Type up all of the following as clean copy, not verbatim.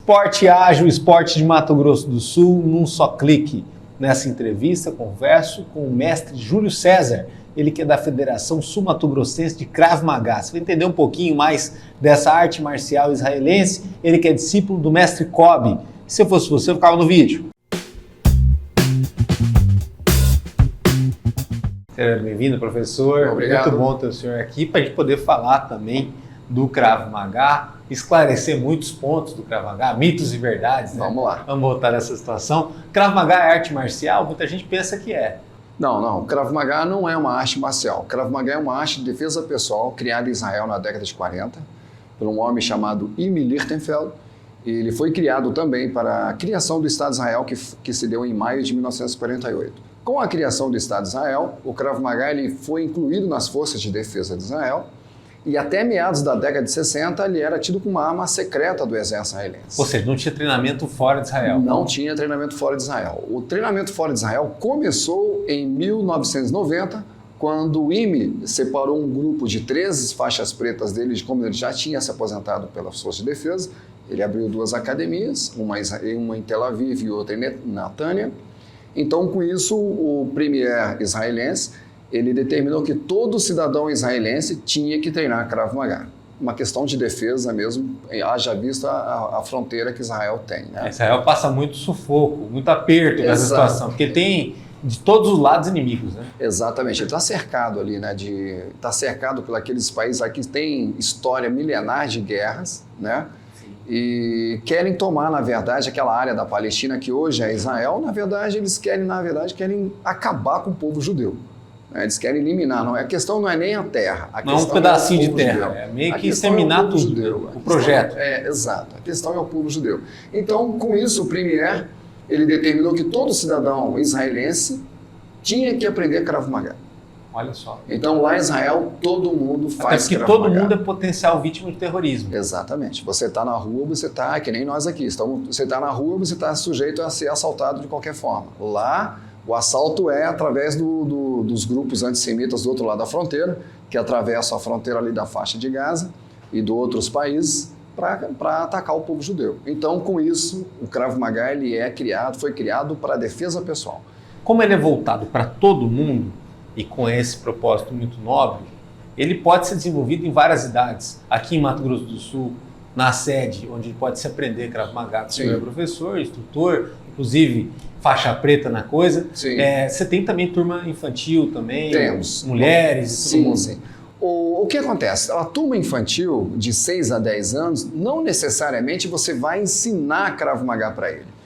Esporte ágil, esporte de Mato Grosso do Sul, num só clique. Nessa entrevista, converso com o mestre Júlio César, ele que é da Federação Sul-Mato-Grossense de Krav Maga. Você vai entender um pouquinho mais dessa arte marcial israelense, ele que é discípulo do mestre Kobe. Se eu fosse você, eu ficava no vídeo. Seja bem-vindo, professor. Obrigado. Muito bom ter o senhor aqui para a gente poder falar também do Krav Maga, esclarecer muitos pontos do Krav Maga, mitos e verdades. Né? Vamos lá. Vamos voltar nessa situação. Krav Maga é arte marcial? Muita gente pensa que é. Não. Krav Maga não é uma arte marcial. Krav Maga é uma arte de defesa pessoal criada em Israel na década de 40 por um homem chamado Imi Lichtenfeld. Ele foi criado também para a criação do Estado de Israel, que se deu em maio de 1948. Com a criação do Estado de Israel, o Krav Maga ele foi incluído nas forças de defesa de Israel e até meados da década de 60 ele era tido como uma arma secreta do exército israelense. Ou seja, não tinha treinamento fora de Israel. Não tinha treinamento fora de Israel. O treinamento fora de Israel começou em 1990, quando o IME separou um grupo de 13 faixas pretas dele, como ele já tinha se aposentado pelas forças de defesa. Ele abriu 2 academias, uma em Tel Aviv e outra em Netânia. Então, com isso, o premier israelense ele determinou que todo cidadão israelense tinha que treinar Krav Maga. Uma questão de defesa mesmo, haja vista a fronteira que Israel tem. Né? Israel passa muito sufoco, muito aperto nessa situação, porque tem de todos os lados inimigos. Né? Exatamente, ele está cercado ali, né? Está cercado por aqueles países aqui que têm história milenar de guerras, né? E querem tomar, na verdade, aquela área da Palestina que hoje é Israel. Na verdade, eles querem acabar com o povo judeu. Eles querem eliminar. A questão não é nem a terra. Não é um pedacinho de terra, judeu. É meio que exterminar tudo, judeu. O projeto. Exato, a questão é o povo judeu. Então, com isso, o premier, ele determinou que todo cidadão israelense tinha que aprender Krav Maga. Olha só. Então, lá em Israel, todo mundo faz Krav Maga. Porque todo mundo é potencial vítima de terrorismo. Exatamente. Você está na rua, você está, que nem nós aqui, você está na rua, você está sujeito a ser assaltado de qualquer forma. Lá, o assalto é através dos grupos antissemitas do outro lado da fronteira, que atravessam a fronteira ali da faixa de Gaza e de outros países para atacar o povo judeu. Então, com isso, o Krav Maga foi criado para a defesa pessoal. Como ele é voltado para todo mundo, e com esse propósito muito nobre, ele pode ser desenvolvido em várias idades. Aqui em Mato Grosso do Sul, na sede, onde pode se aprender Krav Maga, você é professor, instrutor, inclusive faixa preta na coisa. Você tem também turma infantil também? Temos. Mulheres e tudo mundo. Sim. O que acontece? A turma infantil de 6 a 10 anos, não necessariamente você vai ensinar Krav Maga para ele.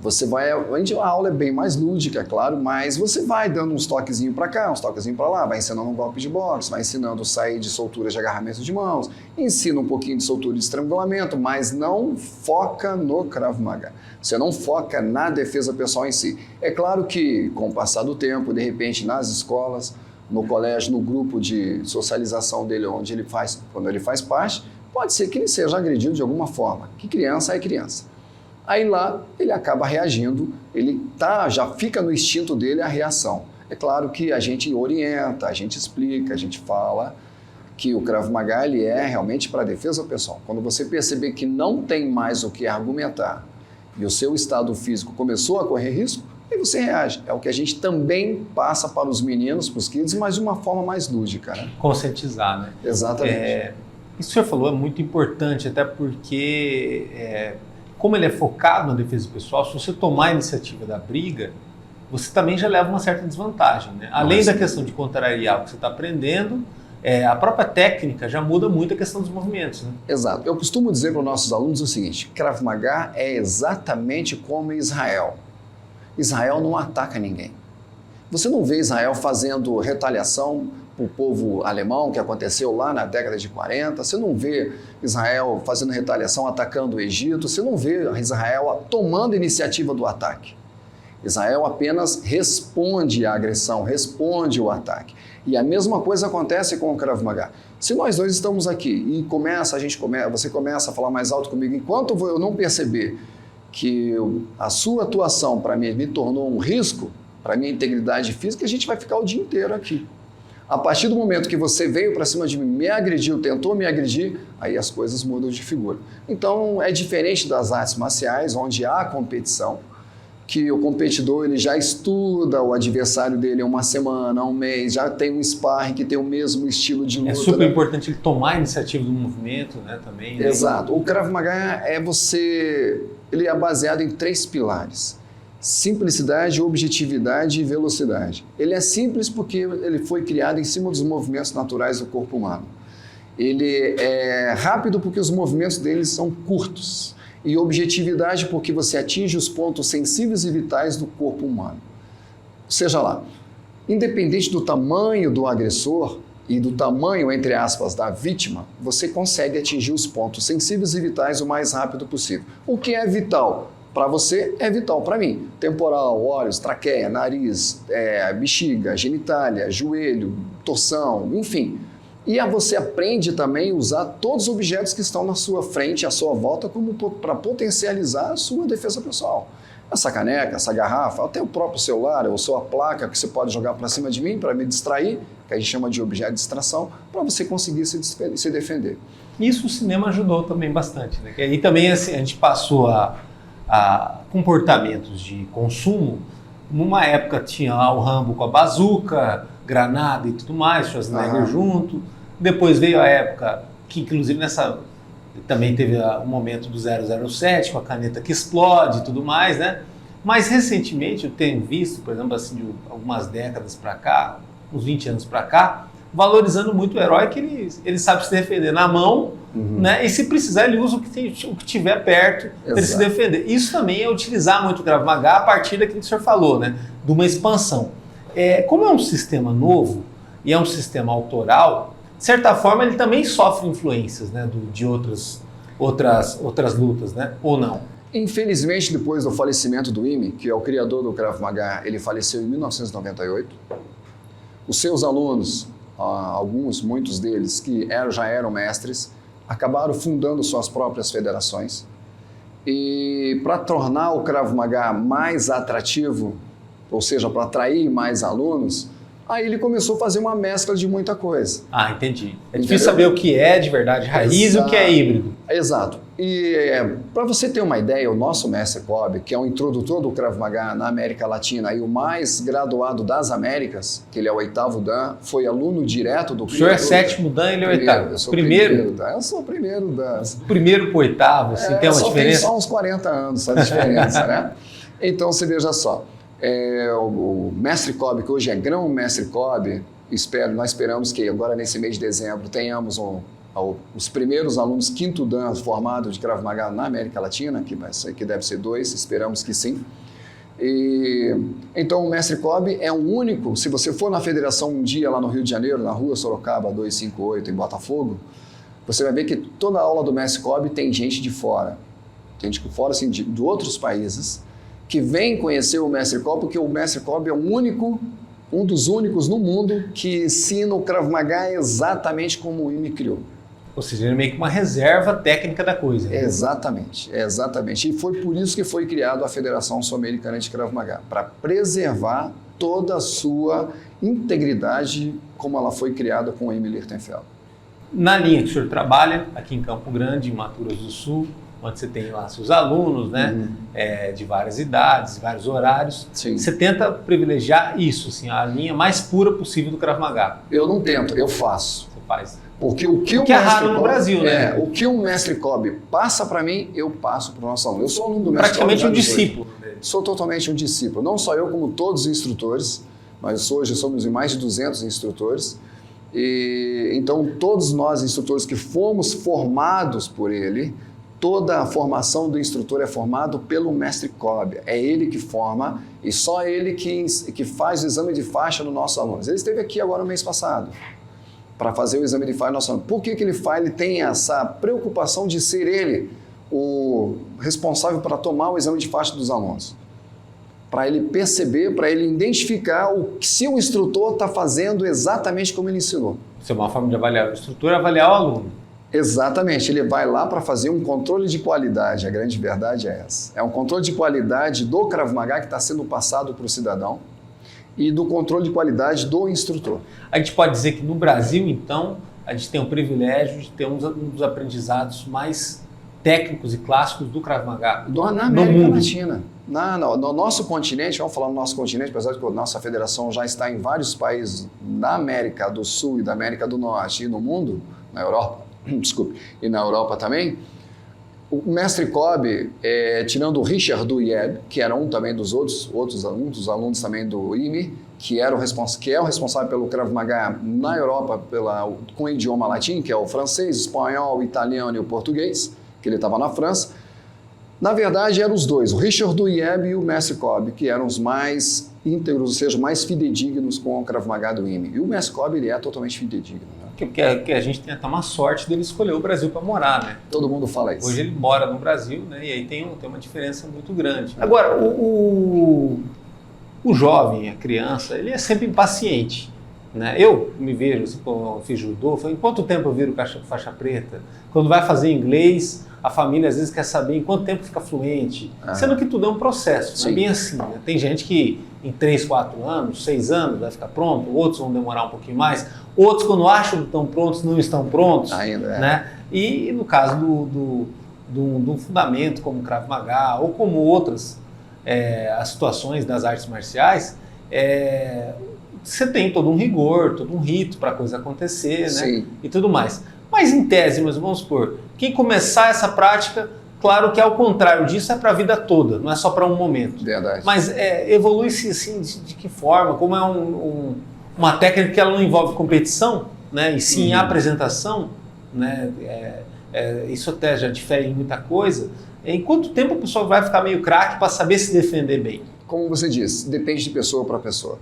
A aula é bem mais lúdica, claro, mas você vai dando uns toquezinhos para cá, uns toquezinhos para lá, vai ensinando um golpe de boxe, vai ensinando sair de soltura de agarramento de mãos, ensina um pouquinho de soltura de estrangulamento, mas não foca no Krav Maga. Você não foca na defesa pessoal em si. É claro que, com o passar do tempo, de repente, nas escolas, no colégio, no grupo de socialização dele, quando ele faz parte, pode ser que ele seja agredido de alguma forma, que criança é criança. Aí lá ele acaba reagindo, já fica no instinto dele a reação. É claro que a gente orienta, a gente explica, a gente fala que o Krav Maga ele é realmente para defesa pessoal. Quando você perceber que não tem mais o que argumentar e o seu estado físico começou a correr risco, aí você reage. É o que a gente também passa para os meninos, para os kids, mas de uma forma mais lúdica. Né? Conscientizar, né? Exatamente. Isso que o senhor falou é muito importante, até porque... como ele é focado na defesa pessoal, se você tomar a iniciativa da briga, você também já leva uma certa desvantagem. Né? Além da questão de contrariar o que você está aprendendo, a própria técnica já muda muito a questão dos movimentos. Né? Exato. Eu costumo dizer para os nossos alunos o seguinte, Krav Maga é exatamente como Israel. Israel não ataca ninguém. Você não vê Israel fazendo retaliação para o povo alemão, que aconteceu lá na década de 40, você não vê Israel fazendo retaliação atacando o Egito, você não vê Israel tomando iniciativa do ataque. Israel apenas responde à agressão, responde ao ataque. E a mesma coisa acontece com o Krav Maga. Se nós dois estamos aqui e você começa a falar mais alto comigo, enquanto eu não perceber que a sua atuação para mim me tornou um risco, para a minha integridade física, a gente vai ficar o dia inteiro aqui. A partir do momento que você veio para cima de mim, me agrediu, tentou me agredir, aí as coisas mudam de figura. Então é diferente das artes marciais, onde há competição, que o competidor ele já estuda o adversário dele há uma semana, há um mês, já tem um sparring que tem o mesmo estilo de luta. É super importante ele tomar a iniciativa do movimento, né, também. Né? Exato. O Krav Maga ele é baseado em 3 pilares. Simplicidade, objetividade e velocidade. Ele é simples porque ele foi criado em cima dos movimentos naturais do corpo humano. Ele é rápido porque os movimentos dele são curtos. E objetividade porque você atinge os pontos sensíveis e vitais do corpo humano. Seja lá, independente do tamanho do agressor e do tamanho, entre aspas, da vítima, você consegue atingir os pontos sensíveis e vitais o mais rápido possível. O que é vital? Para você é vital, para mim. Temporal, olhos, traqueia, nariz, bexiga, genitália, joelho, torção, enfim. E você aprende também a usar todos os objetos que estão na sua frente, à sua volta, para potencializar a sua defesa pessoal. Essa caneca, essa garrafa, até o próprio celular, ou sua placa que você pode jogar para cima de mim para me distrair, que a gente chama de objeto de distração, para você conseguir se defender. Isso o cinema ajudou também bastante, né? E também assim, a gente passou a comportamentos de consumo. Numa época tinha lá o Rambo com a bazuca, granada e tudo mais, Schwarzenegger junto. Depois veio a época que, inclusive, também teve o momento do 007 com a caneta que explode e tudo mais, né? Mas recentemente eu tenho visto, por exemplo, assim, de algumas décadas para cá, uns 20 anos para cá, valorizando muito o herói que ele sabe se defender na mão, né? E se precisar ele usa o que tiver perto para ele se defender. Isso também é utilizar muito o Krav Maga a partir daquilo que o senhor falou, né? De uma expansão. Como é um sistema novo e é um sistema autoral, de certa forma ele também sofre influências, né? De outras lutas, né? Ou não? Infelizmente, depois do falecimento do Ime, que é o criador do Krav Maga, ele faleceu em 1998. Os seus alunos, muitos deles que já eram mestres, acabaram fundando suas próprias federações. E para tornar o Krav Maga mais atrativo, ou seja, para atrair mais alunos, aí ele começou a fazer uma mescla de muita coisa. Ah, entendi. É difícil saber o que é de verdade raiz e o que é híbrido. Exato. E para você ter uma ideia, o nosso mestre Kobe, que é o introdutor do Krav Maga na América Latina e o mais graduado das Américas, que ele é o 8º Dan, foi aluno direto do... O senhor é 7º Dan, ele é o 8º. Eu sou primeiro Dan. Eu sou o primeiro Dan. Primeiro pro 8º, assim, tem uma diferença? Tem só uns 40 anos essa diferença, né? Então, você veja só. O mestre Kobe, que hoje é grão-mestre Kobe, nós esperamos que agora nesse mês de dezembro tenhamos os primeiros alunos 5º Dan formados de Krav Maga na América Latina, que deve ser 2, esperamos que sim. Então o mestre Kobe é o único, se você for na federação um dia lá no Rio de Janeiro, na rua Sorocaba 258 em Botafogo, você vai ver que toda a aula do mestre Kobe tem gente de fora, gente de fora assim, de outros países, que vem conhecer o mestre Kobe, porque o mestre Kobe é um dos únicos no mundo que ensina o Krav Maga exatamente como o Ime criou. Ou seja, ele é meio que uma reserva técnica da coisa. Né? Exatamente. E foi por isso que foi criada a Federação Sul-Americana de Krav Maga, para preservar toda a sua integridade como ela foi criada com o Ime Lichtenfeld. Na linha que o senhor trabalha, aqui em Campo Grande, em Mato Grosso do Sul, onde você tem lá seus alunos, né, de várias idades, vários horários. Sim. Você tenta privilegiar isso, assim, a linha mais pura possível do Krav Maga. Eu não tento, eu faço. Você faz. Porque o que o é raro no Brasil, né? O que o mestre Kobe passa para mim, eu passo para o nosso aluno. Eu sou aluno do mestre Praticamente Kobe. Um discípulo. Sou totalmente um discípulo. Não só eu, como todos os instrutores, mas hoje somos em mais de 200 instrutores. Então, todos nós, instrutores que fomos formados por ele, toda a formação do instrutor é formado pelo mestre Kobe. É ele que forma e só ele que faz o exame de faixa dos nossos alunos. Ele esteve aqui agora no mês passado para fazer o exame de faixa do nosso aluno. Por que ele faz? Ele tem essa preocupação de ser ele o responsável para tomar o exame de faixa dos alunos. Para ele perceber, para ele identificar se o instrutor está fazendo exatamente como ele ensinou. Isso é uma forma de avaliar o instrutor, avaliar o aluno. Exatamente, ele vai lá para fazer um controle de qualidade, a grande verdade é essa. É um controle de qualidade do Krav Maga que está sendo passado para o cidadão e do controle de qualidade do instrutor. A gente pode dizer que no Brasil, então, a gente tem o privilégio de ter um dos aprendizados mais técnicos e clássicos do Krav Maga Na América Latina. No nosso continente, vamos falar no nosso continente, apesar de que a nossa federação já está em vários países da América do Sul e da América do Norte e no mundo, na Europa, desculpe, e na Europa também, o mestre Kobe, tirando o Richard Duyeb, que era um também dos outros alunos também do IME, que é o responsável pelo Krav Maga na Europa com o idioma latim, que é o francês, o espanhol, o italiano e o português, que ele estava na França. Na verdade, eram os dois, o Richard Duyeb e o mestre Kobe, que eram os mais íntegros, ou seja, mais fidedignos com o Krav Maga do IME. E o mestre Kobe, ele é totalmente fidedigno. Né? Que a gente tem até uma sorte dele escolher o Brasil para morar, né? Todo mundo fala isso. Hoje ele mora no Brasil, né? E aí tem uma diferença muito grande. Agora, o jovem, a criança, ele é sempre impaciente. Né? Eu me vejo, assim, quando eu fiz judô, em quanto tempo eu viro faixa preta? Quando vai fazer inglês, a família às vezes quer saber em quanto tempo fica fluente, sendo que tudo é um processo, não é bem assim. Né? Tem gente que em 3, 4 anos, 6 anos vai ficar pronto, outros vão demorar um pouquinho mais, outros quando acham que estão prontos, não estão prontos. Ainda né? E no caso do fundamento como Krav Maga ou como outras as situações das artes marciais, você tem todo um rigor, todo um rito para a coisa acontecer, né? E tudo mais. Mas em tese, vamos supor, quem começar essa prática, claro que ao contrário disso é para a vida toda, não é só para um momento. Verdade. Mas evolui-se assim, de que forma? Como é uma técnica que ela não envolve competição, né? E sim apresentação, né? Isso até já difere em muita coisa. Em quanto tempo a pessoa vai ficar meio craque para saber se defender bem? Como você disse, depende de pessoa para pessoa.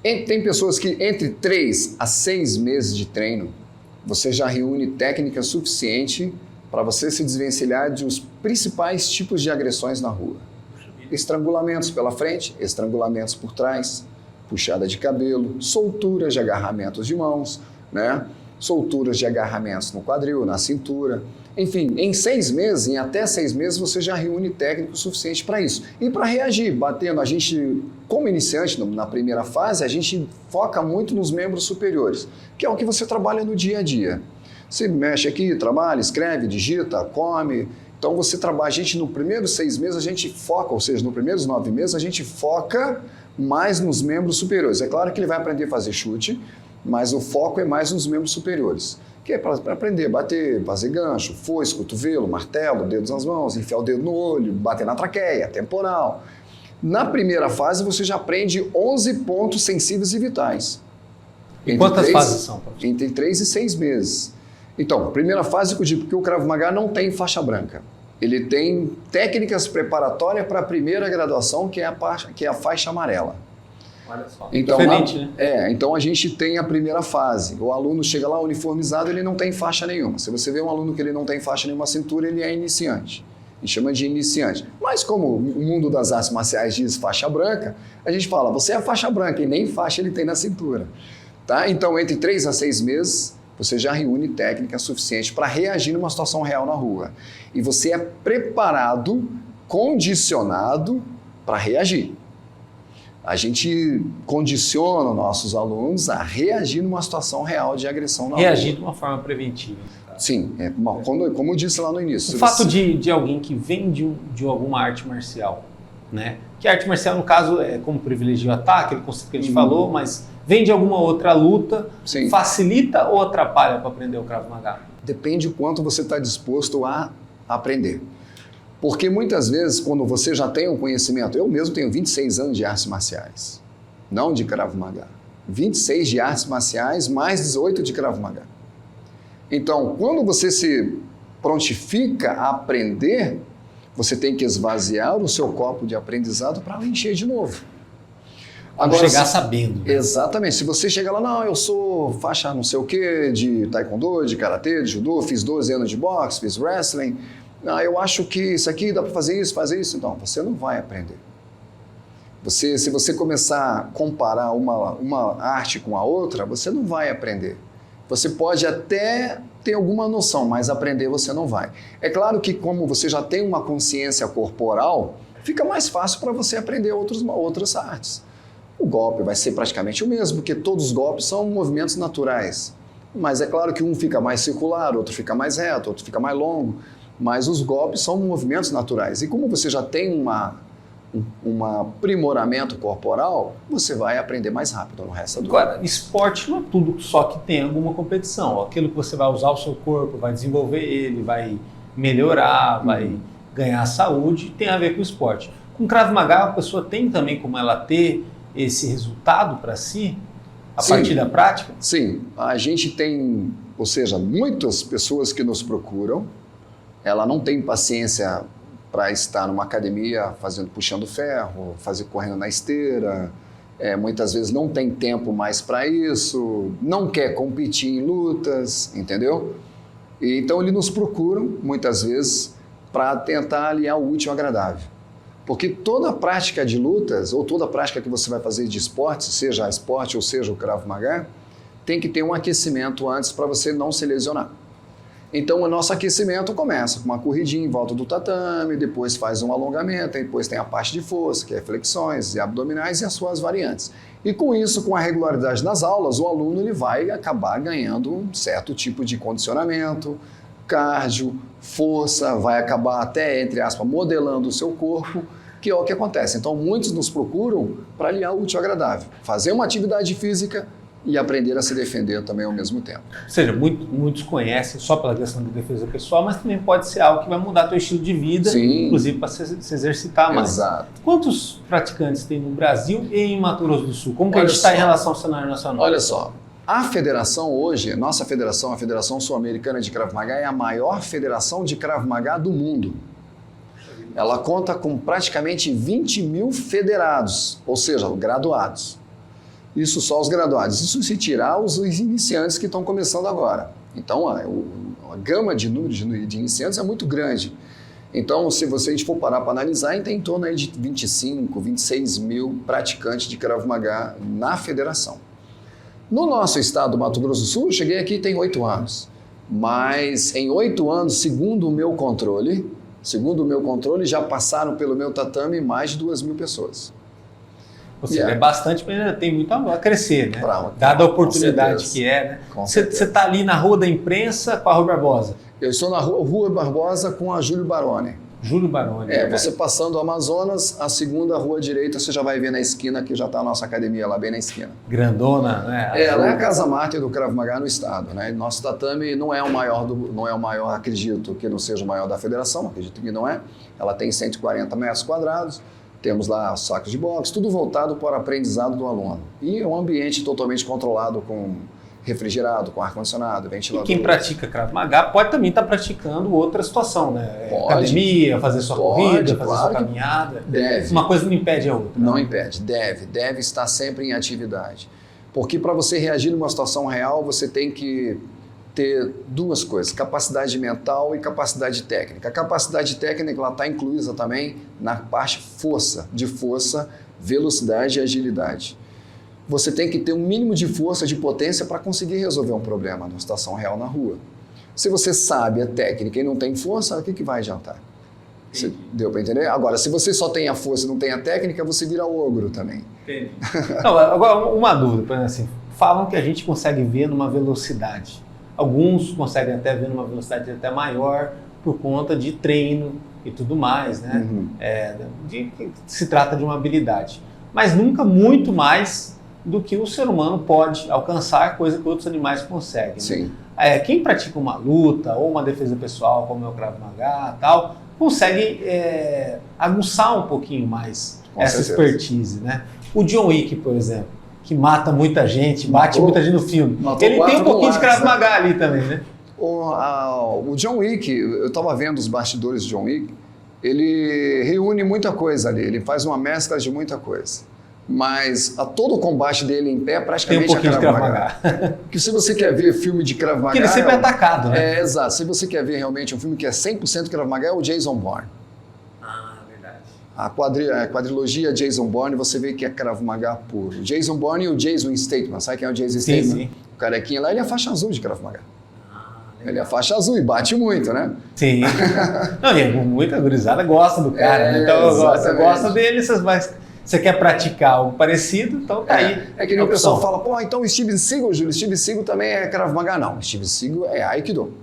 Tem pessoas que entre 3 a 6 meses de treino, você já reúne técnica suficiente para você se desvencilhar dos principais tipos de agressões na rua. Estrangulamentos pela frente, estrangulamentos por trás, puxada de cabelo, solturas de agarramentos de mãos, né? Solturas de agarramentos no quadril, na cintura. Enfim, em 6 meses, em até 6 meses, você já reúne técnico suficiente para isso. E para reagir, batendo, a gente, como iniciante, na primeira fase, a gente foca muito nos membros superiores, que é o que você trabalha no dia a dia. Você mexe aqui, trabalha, escreve, digita, come. Então você trabalha, a gente no primeiros 6 meses, a gente foca, ou seja, nos primeiros 9 meses, a gente foca mais nos membros superiores. É claro que ele vai aprender a fazer chute, mas o foco é mais nos membros superiores. Que é para aprender a bater, fazer gancho, foice, cotovelo, martelo, dedos nas mãos, enfiar o dedo no olho, bater na traqueia, temporal. Na primeira fase, você já aprende 11 pontos sensíveis e vitais. E quantas fases são? Entre 3 e 6 meses. Então, primeira fase que eu digo, porque o Krav Maga não tem faixa branca. Ele tem técnicas preparatórias para a primeira graduação, que é a faixa amarela. Olha só. Então, diferente, né? Então a gente tem a primeira fase. O aluno chega lá uniformizado, ele não tem faixa nenhuma. Se você vê um aluno que ele não tem faixa nenhuma cintura, ele é iniciante. A gente chama de iniciante. Mas como o mundo das artes marciais diz faixa branca, a gente fala, você é faixa branca e nem faixa ele tem na cintura. Tá? Então, entre 3 a 6 meses, você já reúne técnica suficiente para reagir numa situação real na rua. E você é preparado, condicionado para reagir. A gente condiciona nossos alunos a reagir numa situação real de agressão na rua. Reagir de uma forma preventiva. Sim, como eu disse lá no início. O fato de alguém que vem de alguma arte marcial, né? Que a arte marcial, no caso, é como privilegia o ataque, aquele conceito que a gente falou, mas vem de alguma outra luta, facilita ou atrapalha para aprender o Krav Maga? Depende do quanto você está disposto a aprender. Porque muitas vezes, quando você já tem um conhecimento, eu mesmo tenho 26 anos de artes marciais, não de Krav Maga. 26 de artes marciais, mais 18 de Krav Maga. Então, quando você se prontifica a aprender, você tem que esvaziar o seu copo de aprendizado para encher de novo. Agora, chegar sabendo. Né? Exatamente. Se você chega lá, não, eu sou faixa não sei o quê, de taekwondo, de karatê, de judô, fiz 12 anos de boxe, fiz wrestling, eu acho que isso aqui dá para fazer isso. Então, você não vai aprender. Se você começar a comparar uma arte com a outra, você não vai aprender. Você pode até ter alguma noção, mas aprender você não vai. É claro que como você já tem uma consciência corporal, fica mais fácil para você aprender outras artes. O golpe vai ser praticamente o mesmo, porque todos os golpes são movimentos naturais. Mas é claro que um fica mais circular, outro fica mais reto, outro fica mais longo, mas os golpes são movimentos naturais. E como você já tem um aprimoramento corporal, você vai aprender mais rápido no resto do ano. Agora, esporte não é tudo só que tem alguma competição. Aquilo que você vai usar o seu corpo, vai desenvolver ele, vai melhorar, vai ganhar saúde, tem a ver com o esporte. Com Krav Maga, a pessoa tem também como ela ter esse resultado para si, a partir da prática? Sim, a gente tem, ou seja, muitas pessoas que nos procuram, ela não tem paciência para estar numa academia puxando ferro, correndo na esteira, muitas vezes não tem tempo mais para isso, não quer competir em lutas, entendeu? E então eles nos procuram muitas vezes para tentar aliar o útil ao agradável. Porque toda prática de lutas, ou toda prática que você vai fazer de esporte, seja esporte ou seja o Krav Maga, tem que ter um aquecimento antes para você não se lesionar. Então o nosso aquecimento começa com uma corridinha em volta do tatame, depois faz um alongamento, depois tem a parte de força, que é flexões e abdominais e as suas variantes. E com isso, com a regularidade das aulas, o aluno ele vai acabar ganhando um certo tipo de condicionamento, cardio, força, vai acabar até, entre aspas, modelando o seu corpo, que é o que acontece. Então, muitos nos procuram para aliar o útil ao agradável, fazer uma atividade física e aprender a se defender também ao mesmo tempo. Ou seja, muitos conhecem só pela questão da defesa pessoal, mas também pode ser algo que vai mudar teu estilo de vida, Sim. Inclusive para se exercitar mais. Exato. Quantos praticantes tem no Brasil e em Mato Grosso do Sul? Como que a Olha gente está só. em relação ao cenário nacional? Olha só, a federação hoje, nossa federação, a Federação Sul-Americana de Krav Maga, é a maior federação de Krav Maga do mundo. Ela conta com praticamente 20 mil federados, ou seja, graduados. Isso só os graduados. Isso se tirar os iniciantes que estão começando agora. Então, a gama de números de iniciantes é muito grande. Então, se a gente for parar para analisar, tem em torno aí de 25, 26 mil praticantes de Krav Maga na federação. No nosso estado do Mato Grosso do Sul, eu cheguei aqui tem 8 anos. Mas em 8 anos, segundo o meu controle, já passaram pelo meu tatame mais de 2 mil pessoas. Ou seja, é bastante, mas ainda tem muito a crescer, né? Dada a oportunidade que é, né? Você está ali na Rua da Imprensa com a Rua Barbosa? Eu estou na Rua Barbosa com a Júlio Baroni. Júlio Baroni. Você passando o Amazonas, a segunda rua direita, você já vai ver na esquina que já está a nossa academia lá, bem na esquina. Grandona, né? Ela é a casa mártir do Krav Maga no estado, né? Nosso tatame não é o maior, acredito que não seja o maior da federação, acredito que não é. Ela tem 140 metros quadrados, temos lá sacos de boxe, tudo voltado para o aprendizado do aluno. E é um ambiente totalmente controlado com refrigerado, com ar-condicionado, ventilador. E quem pratica Krav Maga pode também estar praticando outra situação, né? Academia, fazer sua corrida, fazer sua caminhada. Deve. Uma coisa não impede a outra. Não impede, deve estar sempre em atividade. Porque para você reagir numa situação real, você tem que ter duas coisas, capacidade mental e capacidade técnica. A capacidade técnica está incluída também na parte de força, velocidade e agilidade. Você tem que ter um mínimo de força, de potência para conseguir resolver um problema numa situação real na rua. Se você sabe a técnica e não tem força, o que vai adiantar? Deu para entender? Agora, se você só tem a força e não tem a técnica, você vira ogro também. Entendi. Não, agora, uma dúvida, assim, falam que a gente consegue ver numa velocidade. Alguns conseguem até ver numa velocidade até maior por conta de treino e tudo mais, né? Se trata de uma habilidade. Mas nunca muito mais do que o ser humano pode alcançar, coisa que outros animais conseguem. Sim. Quem pratica uma luta ou uma defesa pessoal, como é o Krav Maga, tal, consegue aguçar um pouquinho mais essa expertise, né? O John Wick, por exemplo, que mata muita gente, bate muita gente no filme. Ele tem um pouquinho de Krav Maga ali também, né? O John Wick, eu estava vendo os bastidores de John Wick, ele reúne muita coisa ali, ele faz uma mescla de muita coisa. Mas a todo o combate dele em pé praticamente tem um pouquinho de Krav Maga. Porque se você quer ver filme de Krav Maga... Porque ele sempre é atacado, né? Exato. Se você quer ver realmente um filme que é 100% Krav Maga, é o Jason Bourne. Verdade. A quadrilogia Jason Bourne, você vê que é Krav Maga puro. O Jason Bourne e o Jason Statham. Sabe quem é o Jason Statham? Sim. O carequinha lá, ele é faixa azul de Krav Maga. Ele é faixa azul e bate muito, né? Sim. Não, e muita gurizada gosta do cara, né? Então você gosta dele, você quer praticar algo parecido, então tá aí. É que nem o pessoal fala, pô, então o Steven Seagal, Júlio, Steven Seagal também é Krav Maga. Não, o Steven Seagal é Aikido.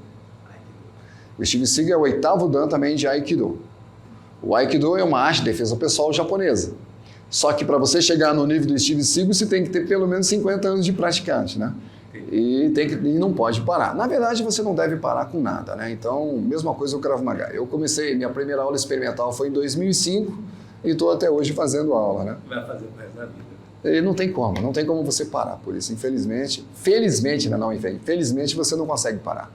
O Steven Seagal é o 8º Dan também de Aikido. O Aikido é uma arte de defesa pessoal japonesa. Só que para você chegar no nível do Steven Seagal, você tem que ter pelo menos 50 anos de praticante, né? E não pode parar. Na verdade, você não deve parar com nada, né? Então, mesma coisa o Krav Maga. Eu comecei, minha primeira aula experimental foi em 2005 e estou até hoje fazendo aula, né? Vai fazer o resto da vida. E não tem como você parar por isso, infelizmente. Felizmente, não, infelizmente você não consegue parar.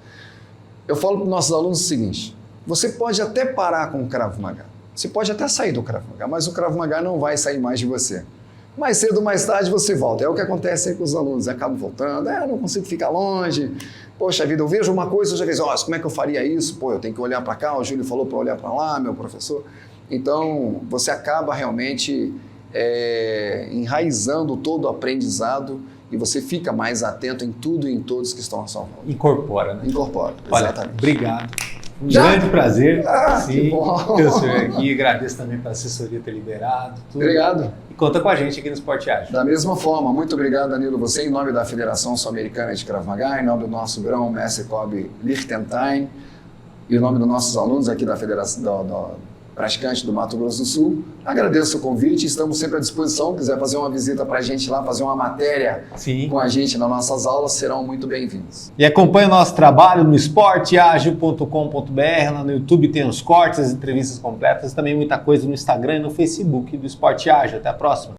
Eu falo para os nossos alunos o seguinte, você pode até parar com o Krav Maga, você pode até sair do Krav Maga, mas o Krav Maga não vai sair mais de você. Mais cedo ou mais tarde você volta. É o que acontece aí com os alunos. Acabam voltando. Não consigo ficar longe. Poxa vida, eu vejo uma coisa, eu já vejo, como é que eu faria isso? Pô, eu tenho que olhar para cá, o Júlio falou para olhar para lá, meu professor. Então, você acaba realmente enraizando todo o aprendizado e você fica mais atento em tudo e em todos que estão à sua volta. Incorpora, né? Incorpora, olha, exatamente. Obrigado. Um grande prazer. Sim, que bom. Ter o senhor aqui. Agradeço também pela assessoria ter liberado. Tudo. Obrigado. E conta com a gente aqui no Esporte Ágil. Da mesma forma, muito obrigado, Danilo. Você, em nome da Federação Sul-Americana de Krav Maga, em nome do nosso grão, Mestre Kobe Lichtenstein, e em nome dos nossos alunos aqui da Federação Praticante do Mato Grosso do Sul, agradeço o convite, estamos sempre à disposição. Quiser fazer uma visita para a gente lá, fazer uma matéria com a gente nas nossas aulas, serão muito bem-vindos. E acompanhe o nosso trabalho no esporteagil.com.br, lá no YouTube tem os cortes, as entrevistas completas, também muita coisa no Instagram e no Facebook do Esporte Ágil. Até a próxima.